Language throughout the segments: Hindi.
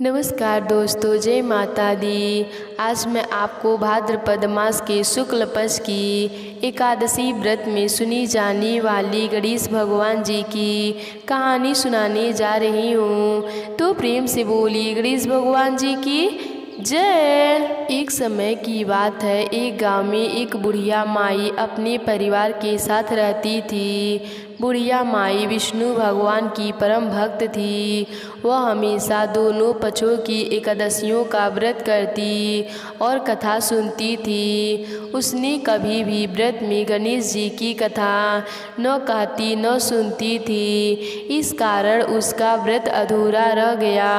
नमस्कार दोस्तों, जय माता दी। आज मैं आपको भाद्रपद मास के शुक्ल पक्ष की एकादशी व्रत में सुनी जाने वाली गणेश भगवान जी की कहानी सुनाने जा रही हूँ। तो प्रेम से बोलिए गणेश भगवान जी की जय। एक समय की बात है, एक गांव में एक बुढ़िया माई अपने परिवार के साथ रहती थी। बुढ़िया माई विष्णु भगवान की परम भक्त थी। वह हमेशा दोनों पक्षों की एकादशियों का व्रत करती और कथा सुनती थी। उसने कभी भी व्रत में गणेश जी की कथा न कहती न सुनती थी। इस कारण उसका व्रत अधूरा रह गया।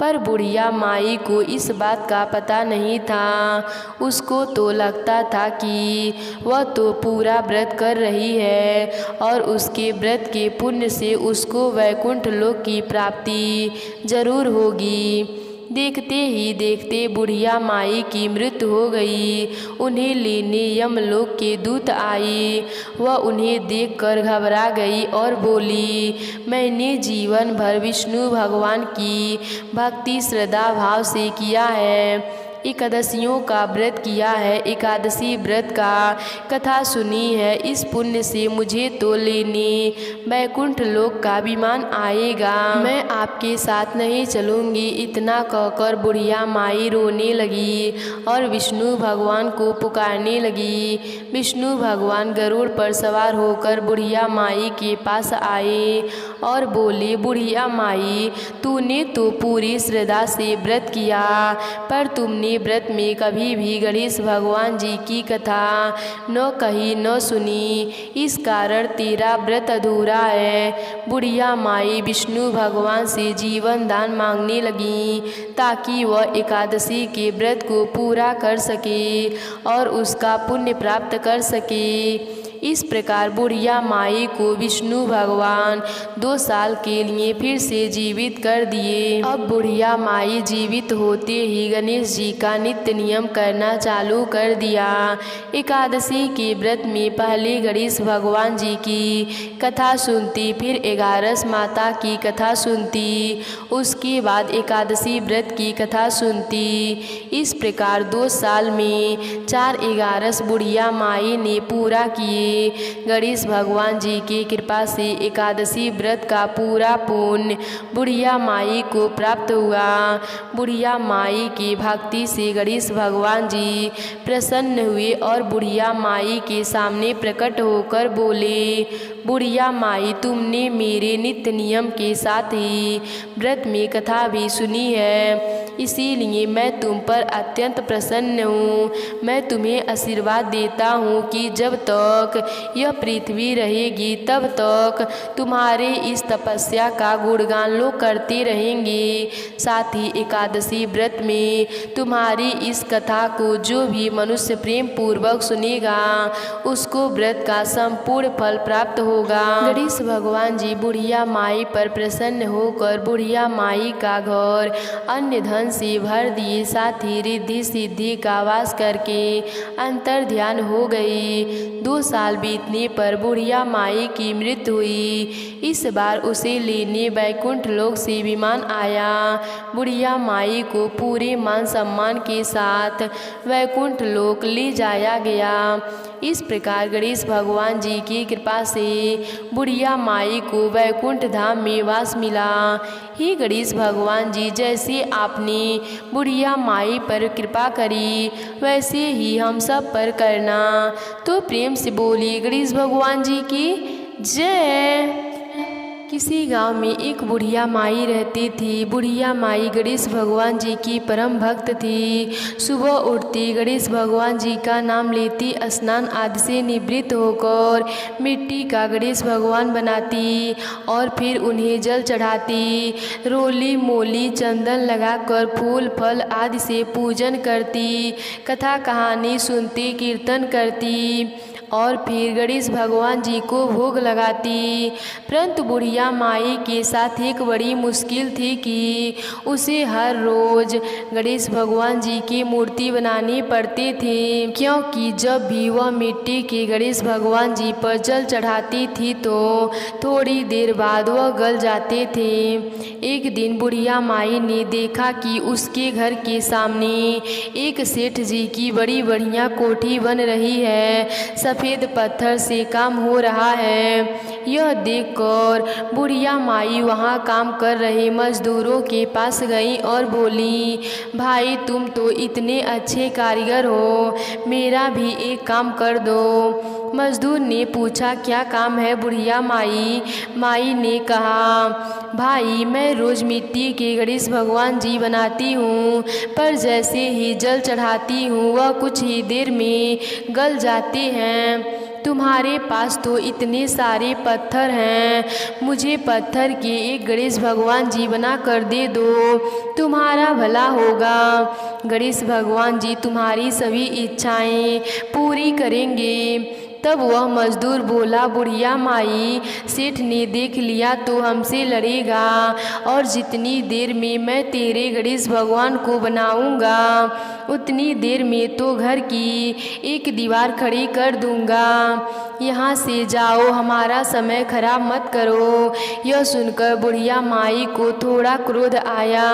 पर बुढ़िया माई को इस बात का पता नहीं था। उसको तो लगता था कि वह तो पूरा व्रत कर रही है और उसके व्रत के पुण्य से उसको वैकुंठ लोक की प्राप्ति जरूर होगी। देखते ही देखते बुढ़िया माई की मृत्यु हो गई। उन्हें लेने यमलोक के दूत आए। वह उन्हें देखकर घबरा गई और बोली, मैंने जीवन भर विष्णु भगवान की भक्ति श्रद्धा भाव से किया है, एकादशियों का व्रत किया है, एकादशी व्रत का कथा सुनी है। इस पुण्य से मुझे तो लेने वैकुंठ लोक का विमान आएगा। मैं आपके साथ नहीं चलूँगी। इतना कहकर बुढ़िया माई रोने लगी और विष्णु भगवान को पुकारने लगी। विष्णु भगवान गरुड़ पर सवार होकर बुढ़िया माई के पास आए और बोले, बुढ़िया माई, तूने तो पूरी श्रद्धा से व्रत किया, पर तुमने व्रत में कभी भी गणेश भगवान जी की कथा न कही न सुनी। इस कारण तेरा व्रत अधूरा है। बुढ़िया माई विष्णु भगवान से जीवन दान मांगने लगी ताकि वह एकादशी के व्रत को पूरा कर सके और उसका पुण्य प्राप्त कर सके। इस प्रकार बुढ़िया माई को विष्णु भगवान 2 साल के लिए फिर से जीवित कर दिए। अब बुढ़िया माई जीवित होते ही गणेश जी का नित्य नियम करना चालू कर दिया। एकादशी के व्रत में पहले गणेश भगवान जी की कथा सुनती, फिर 11 माता की कथा सुनती, उसके बाद एकादशी व्रत की कथा सुनती। इस प्रकार 2 साल में 4-11 बुढ़िया माई ने पूरा किए। गणेश भगवान जी की कृपा से एकादशी व्रत का पूरा पुण्य बुढ़िया माई को प्राप्त हुआ। बुढ़िया माई की भक्ति से गणेश भगवान जी प्रसन्न हुए और बुढ़िया माई के सामने प्रकट होकर बोले, बुढ़िया माई, तुमने मेरे नित्य नियम के साथ ही व्रत में कथा भी सुनी है, इसीलिए मैं तुम पर अत्यंत प्रसन्न हूँ। मैं तुम्हें आशीर्वाद देता हूँ कि जब तक यह पृथ्वी रहेगी तब तक तुम्हारे इस तपस्या का गुणगान लोग करते रहेंगे। साथ ही एकादशी व्रत में तुम्हारी इस कथा को जो भी मनुष्य प्रेम पूर्वक सुनेगा उसको व्रत का संपूर्ण फल प्राप्त होगा। गणेश भगवान जी बुढ़िया माई पर प्रसन्न होकर बुढ़िया माई का घर अन्य धन से भर दिए। साथ ही रिद्धि सिद्धि का वास करके अंतर ध्यान हो गई। 2 साल बीतने पर बुढ़िया माई की मृत्यु हुई। इस बार उसे लेने वैकुंठ लोक से विमान आया। बुढ़िया माई को पूरे मान सम्मान के साथ वैकुंठ लोक ले जाया गया। इस प्रकार गणेश भगवान जी की कृपा से बुढ़िया माई को वैकुंठ धाम में वास मिला। हे गणेश भगवान जी, जैसे आपने बुढ़िया माई पर कृपा करी वैसे ही हम सब पर करना। तो प्रेम से बोलिए गणेश भगवान जी की जय। किसी गांव में एक बुढ़िया माई रहती थी। बुढ़िया माई गणेश भगवान जी की परम भक्त थी। सुबह उठती गणेश भगवान जी का नाम लेती, स्नान आदि से निवृत्त होकर मिट्टी का गणेश भगवान बनाती और फिर उन्हें जल चढ़ाती। रोली मोली चंदन लगाकर फूल फल आदि से पूजन करती, कथा कहानी सुनती, कीर्तन करती और फिर गणेश भगवान जी को भोग लगाती। परंतु बुढ़िया माई के साथ एक बड़ी मुश्किल थी कि उसे हर रोज गणेश भगवान जी की मूर्ति बनानी पड़ती थी, क्योंकि जब भी वह मिट्टी के गणेश भगवान जी पर जल चढ़ाती थी तो थोड़ी देर बाद वह गल जाते थे। एक दिन बुढ़िया माई ने देखा कि उसके घर के सामने एक सेठ जी की बड़ी बढ़िया कोठी बन रही है, सफ़ेद पत्थर से काम हो रहा है। यह देखकर बुढ़िया माई वहाँ काम कर रहे मजदूरों के पास गई और बोली, भाई तुम तो इतने अच्छे कारीगर हो, मेरा भी एक काम कर दो। मजदूर ने पूछा, क्या काम है बुढ़िया माई? माई ने कहा, भाई मैं रोज़ मिट्टी के गणेश भगवान जी बनाती हूँ, पर जैसे ही जल चढ़ाती हूँ वह कुछ ही देर में गल जाते हैं। तुम्हारे पास तो इतने सारे पत्थर हैं, मुझे पत्थर के एक गणेश भगवान जी बना कर दे दो, तुम्हारा भला होगा। गणेश भगवान जी तुम्हारी सभी इच्छाएं पूरी करेंगे। तब वह मजदूर बोला, बुढ़िया माई, सेठ ने देख लिया तो हमसे लड़ेगा, और जितनी देर में मैं तेरे गणेश भगवान को बनाऊंगा उतनी देर में तो घर की एक दीवार खड़ी कर दूंगा। यहाँ से जाओ, हमारा समय खराब मत करो। यह सुनकर बुढ़िया माई को थोड़ा क्रोध आया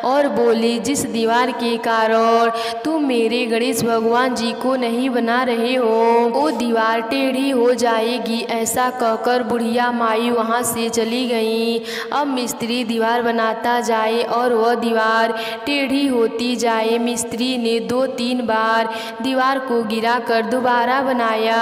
और बोली, जिस दीवार के कारण तुम मेरे गणेश भगवान जी को नहीं बना रहे हो वो दीवार टेढ़ी हो जाएगी। ऐसा कहकर बुढ़िया माई वहाँ से चली गई। अब मिस्त्री दीवार बनाता जाए और वह दीवार टेढ़ी होती जाए। मिस्त्री ने 2-3 बार दीवार को गिराकर दोबारा बनाया,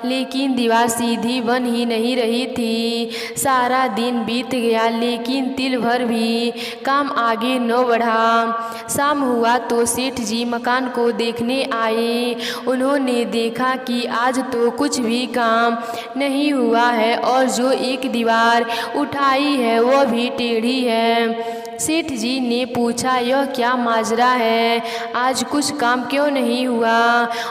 लेकिन दीवार सीधी बन ही नहीं रही थी। सारा दिन बीत गया, लेकिन तिल भर भी काम आगे न बढ़ा। शाम हुआ तो सेठ जी मकान को देखने आए। उन्होंने देखा कि आज तो कुछ भी काम नहीं हुआ है और जो एक दीवार उठाई है वह भी टेढ़ी है। सेठ जी ने पूछा, यह क्या माजरा है, आज कुछ काम क्यों नहीं हुआ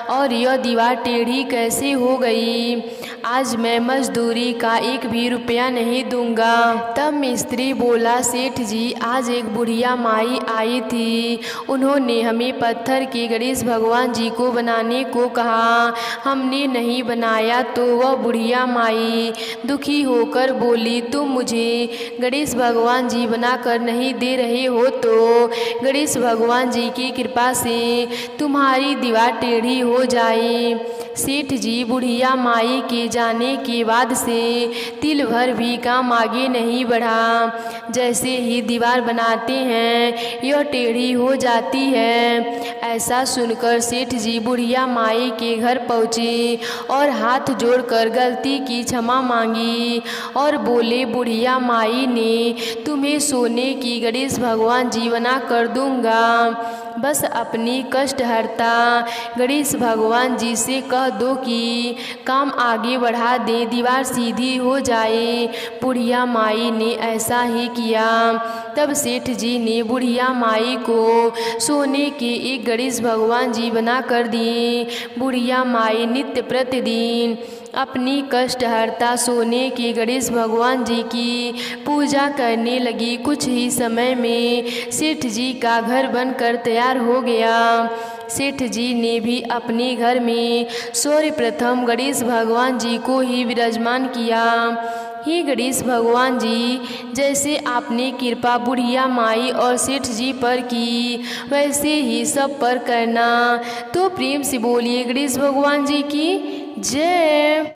और यह दीवार टेढ़ी कैसे हो गई? आज मैं मजदूरी का 1 भी रुपया नहीं दूंगा। तब मिस्त्री बोला, सेठ जी आज एक बुढ़िया माई आई थी, उन्होंने हमें पत्थर के गणेश भगवान जी को बनाने को कहा, हमने नहीं बनाया तो वह बुढ़िया माई दुखी होकर बोली, तुम मुझे गणेश भगवान जी बनाकर नहीं दे रहे हो तो गणेश भगवान जी की कृपा से तुम्हारी दीवार टेढ़ी हो जाए। सेठ जी बुढ़िया माई के जाने के बाद से तिल भर भी काम आगे नहीं बढ़ा। जैसे ही दीवार बनाते हैं यह टेढ़ी हो जाती है। ऐसा सुनकर सेठ जी बुढ़िया माई के घर पहुँचे और हाथ जोड़कर गलती की क्षमा मांगी और बोले, बुढ़िया माई ने तुम्हें सोने की गणेश भगवान जी बना कर दूंगा, बस अपनी कष्ट हरता गणेश भगवान जी से कह दो कि काम आगे बढ़ा दे, दीवार सीधी हो जाए। बुढ़िया माई ने ऐसा ही किया। तब सेठ जी ने बुढ़िया माई को सोने के एक गणेश भगवान जी बना कर दिए। बुढ़िया माई नित्य प्रतिदिन अपनी कष्ट हरता सोने के गणेश भगवान जी की पूजा करने लगी। कुछ ही समय में सेठ जी का घर बनकर तैयार हो गया। सेठ जी ने भी अपने घर में सर्वप्रथम गणेश भगवान जी को ही विराजमान किया। हे गणेश भगवान जी, जैसे आपने कृपा बुढ़िया माई और सेठ जी पर की वैसे ही सब पर करना। तो प्रेम से बोलिए गणेश भगवान जी की जय।